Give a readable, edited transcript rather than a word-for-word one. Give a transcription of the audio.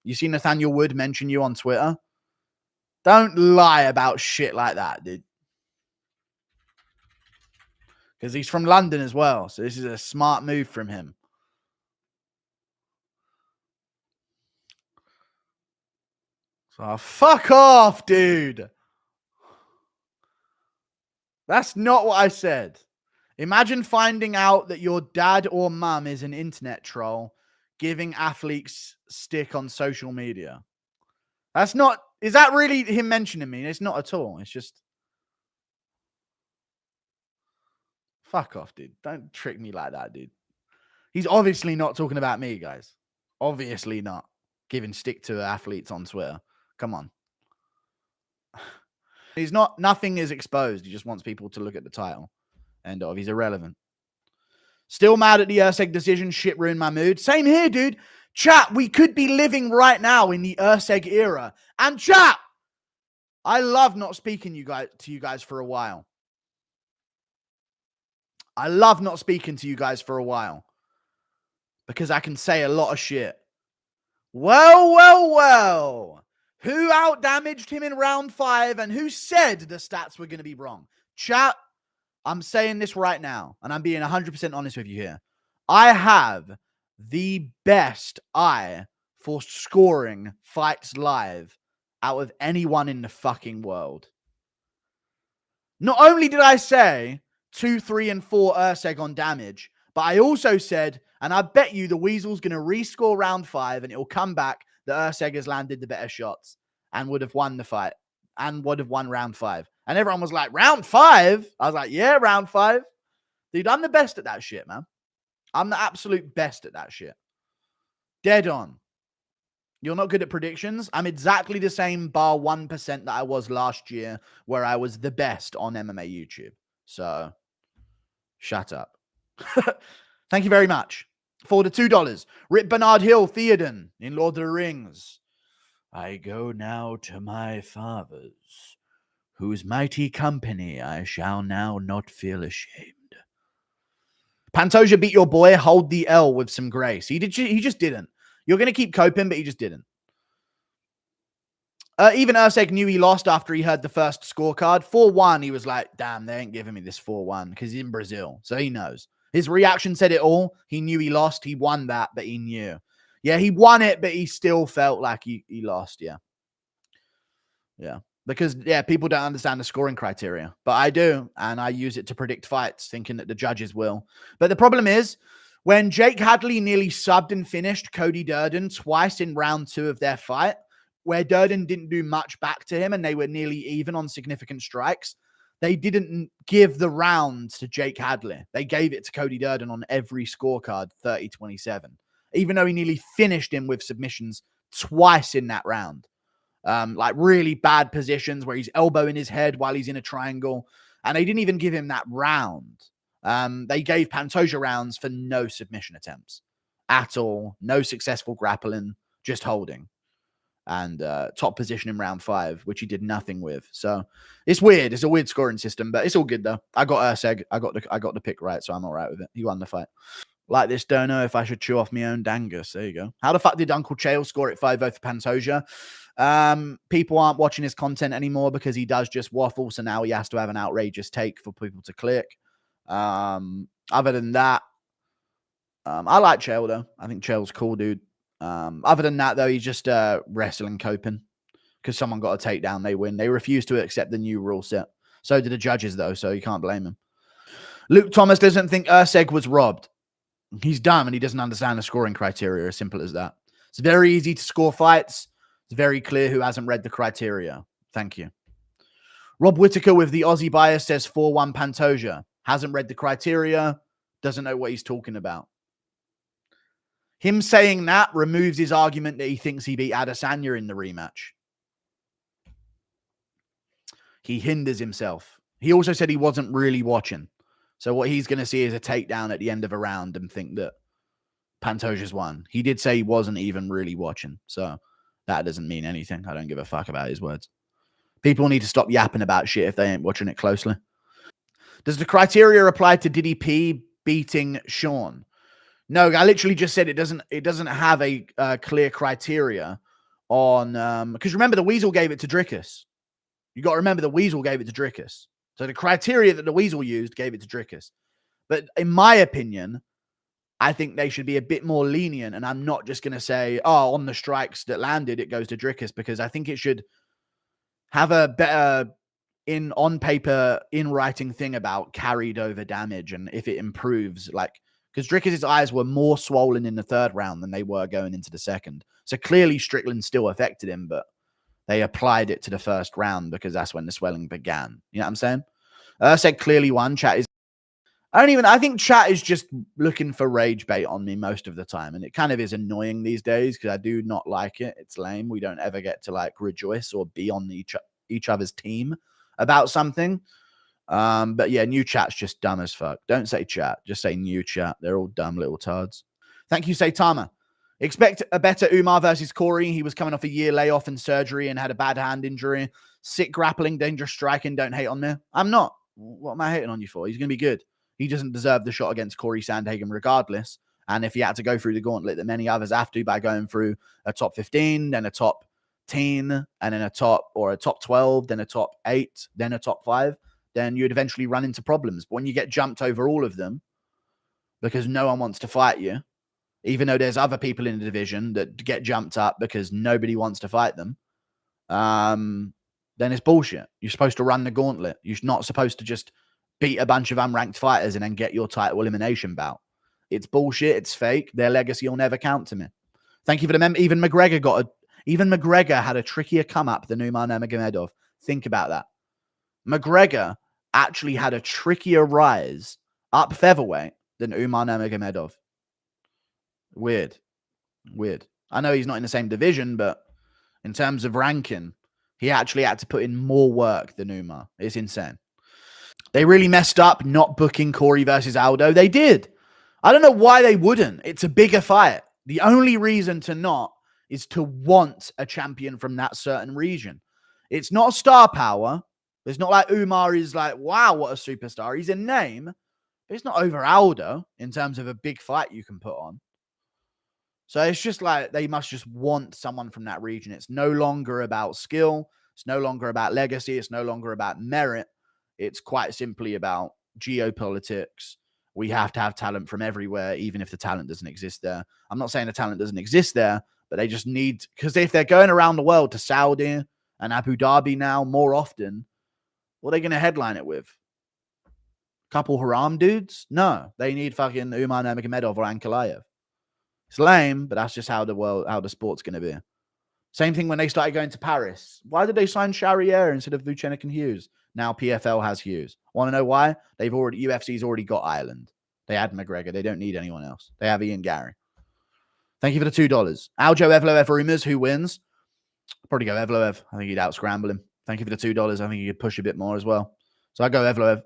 You see Nathaniel Wood mention you on Twitter? Don't lie about shit like that, dude. Because he's from London as well. So this is a smart move from him. So fuck off, dude. That's not what I said. Imagine finding out that your dad or mum is an internet troll giving athletes stick on social media. That's not... Is that really him mentioning me? It's not at all. It's just... Fuck off, dude. Don't trick me like that, dude. He's obviously not talking about me, guys. Obviously not. Giving stick to athletes on Twitter. Come on. He's not... Nothing is exposed. He just wants people to look at the title. End of. He's irrelevant. Still mad at the Erceg decision. Shit ruined my mood. Same here, dude. Chat, we could be living right now in the Erceg era. And chat, I love not speaking to you guys for a while. I love not speaking to you guys for a while. Because I can say a lot of shit. Well, well, well. Who outdamaged him in round 5 and who said the stats were going to be wrong? Chat, I'm saying this right now, and I'm being 100% honest with you here. I have the best eye for scoring fights live out of anyone in the fucking world. Not only did I say 2, 3, and 4 Erceg on damage, but I also said, and I bet you the Weasel's going to rescore round 5 and it will come back that Erceg has landed the better shots and would have won the fight and would have won round 5. And everyone was like, round 5? I was like, yeah, round 5. Dude, I'm the best at that shit, man. I'm the absolute best at that shit. Dead on. You're not good at predictions. I'm exactly the same bar 1% that I was last year where I was the best on MMA YouTube. So, shut up. Thank you very much. For the $2. Rip Bernard Hill, Theoden in Lord of the Rings. I go now to my fathers, whose mighty company I shall now not feel ashamed. Pantoja beat your boy. Hold the L with some grace. He just didn't. You're going to keep coping, but he just didn't. Even Erceg knew he lost after he heard the first scorecard. 4-1, he was like, damn, they ain't giving me this 4-1 because he's in Brazil. So he knows. His reaction said it all. He knew he lost. He won that, but he knew. Yeah, he won it, but he still felt like he lost. Yeah. Yeah. Because, yeah, people don't understand the scoring criteria. But I do, and I use it to predict fights, thinking that the judges will. But the problem is, when Jake Hadley nearly subbed and finished Cody Durden twice in round 2 of their fight, where Durden didn't do much back to him and they were nearly even on significant strikes, they didn't give the rounds to Jake Hadley. They gave it to Cody Durden on every scorecard, 30-27, even though he nearly finished him with submissions twice in that round. Like really bad positions where he's elbowing his head while he's in a triangle. And they didn't even give him that round. They gave Pantoja rounds for no submission attempts at all. No successful grappling, just holding. And top position in round 5, which he did nothing with. So it's weird. It's a weird scoring system, but it's all good though. I got Erceg. I got the pick right, so I'm all right with it. He won the fight. Like this, don't know if I should chew off my own dangus. There you go. How the fuck did Uncle Chael score it 5-0 for Pantoja? People aren't watching his content anymore because he does just waffle. So now he has to have an outrageous take for people to click. Other than that, I like Chael though. I think Chael's cool, dude. Other than that, though, he's just wrestling coping because someone got a takedown. They win. They refuse to accept the new rule set. So did the judges, though, so you can't blame him. Luke Thomas doesn't think Erceg was robbed. He's dumb and he doesn't understand the scoring criteria. As simple as that. It's very easy to score fights. It's very clear who hasn't read the criteria. Thank you. Rob Whittaker with the Aussie bias says 4-1 Pantoja. Hasn't read the criteria. Doesn't know what he's talking about. Him saying that removes his argument that he thinks he beat Adesanya in the rematch. He hinders himself. He also said he wasn't really watching. So what he's going to see is a takedown at the end of a round and think that Pantoja's won. He did say he wasn't even really watching. So that doesn't mean anything. I don't give a fuck about his words. People need to stop yapping about shit if they ain't watching it closely. Does the criteria apply to Diddy P beating Sean? No, I literally just said it doesn't have a clear criteria on, because remember the Weasel gave it to Drickus. You got to remember the Weasel gave it to Drickus. So the criteria that the Weasel used gave it to Drickus. But in my opinion, I think they should be a bit more lenient. And I'm not just going to say, oh, on the strikes that landed, it goes to Drickus, because I think it should have a better on paper, in writing thing about carried over damage. And if it improves, like, because Drickus' eyes were more swollen in the third round than they were going into the second. So clearly Strickland still affected him, but they applied it to the first round because that's when the swelling began. You know what I'm saying? Erceg clearly won. Chat is... I think chat is just looking for rage bait on me most of the time. And it kind of is annoying these days because I do not like it. It's lame. We don't ever get to like rejoice or be on each other's team about something. But yeah, new chat's just dumb as fuck. Don't say chat. Just say new chat. They're all dumb little tards. Thank you, Saitama. Expect a better Umar versus Cory. He was coming off a year layoff and surgery and had a bad hand injury. Sick grappling, dangerous striking. Don't hate on me. I'm not. What am I hating on you for? He's going to be good. He doesn't deserve the shot against Cory Sandhagen regardless. And if he had to go through the gauntlet that many others have to by going through a top 15, then a top 10, and then a top 12, then a top 8, then a top 5, then you'd eventually run into problems. But when you get jumped over all of them because no one wants to fight you, even though there's other people in the division that get jumped up because nobody wants to fight them, then it's bullshit. You're supposed to run the gauntlet. You're not supposed to just beat a bunch of unranked fighters and then get your title elimination bout. It's bullshit. It's fake. Their legacy will never count to me. Thank you for the mem. Even McGregor had a trickier come up than Umar Nurmagomedov. Think about that. McGregor actually had a trickier rise up featherweight than Umar Nurmagomedov. Weird. I know he's not in the same division, but in terms of ranking, he actually had to put in more work than Umar. It's insane. They really messed up not booking Cory versus Aldo. They did. I don't know why they wouldn't. It's a bigger fight. The only reason to not is to want a champion from that certain region. It's not star power. It's not like Umar is like, wow, what a superstar. He's a name. But it's not over Aldo in terms of a big fight you can put on. So it's just like they must just want someone from that region. It's no longer about skill. It's no longer about legacy. It's no longer about merit. It's quite simply about geopolitics. We have to have talent from everywhere, even if the talent doesn't exist there. I'm not saying the talent doesn't exist there, but they just need, because if they're going around the world to Saudi and Abu Dhabi now more often, what are they going to headline it with? Couple haram dudes? No, they need fucking Umar Nurmagomedov or Ankalaev. It's lame, but that's just how the sport's going to be. Same thing when they started going to Paris. Why did they sign Charrier instead of Vucenic and Hughes? Now PFL has Hughes. Want to know why? UFC's already got Ireland. They had McGregor. They don't need anyone else. They have Ian Gary. Thank you for the $2. Aljo Evloev rumors. Who wins? I'll probably go Evloev. I think he'd out-scramble him. Thank you for the $2. I think he could push a bit more as well. So I go Evloev.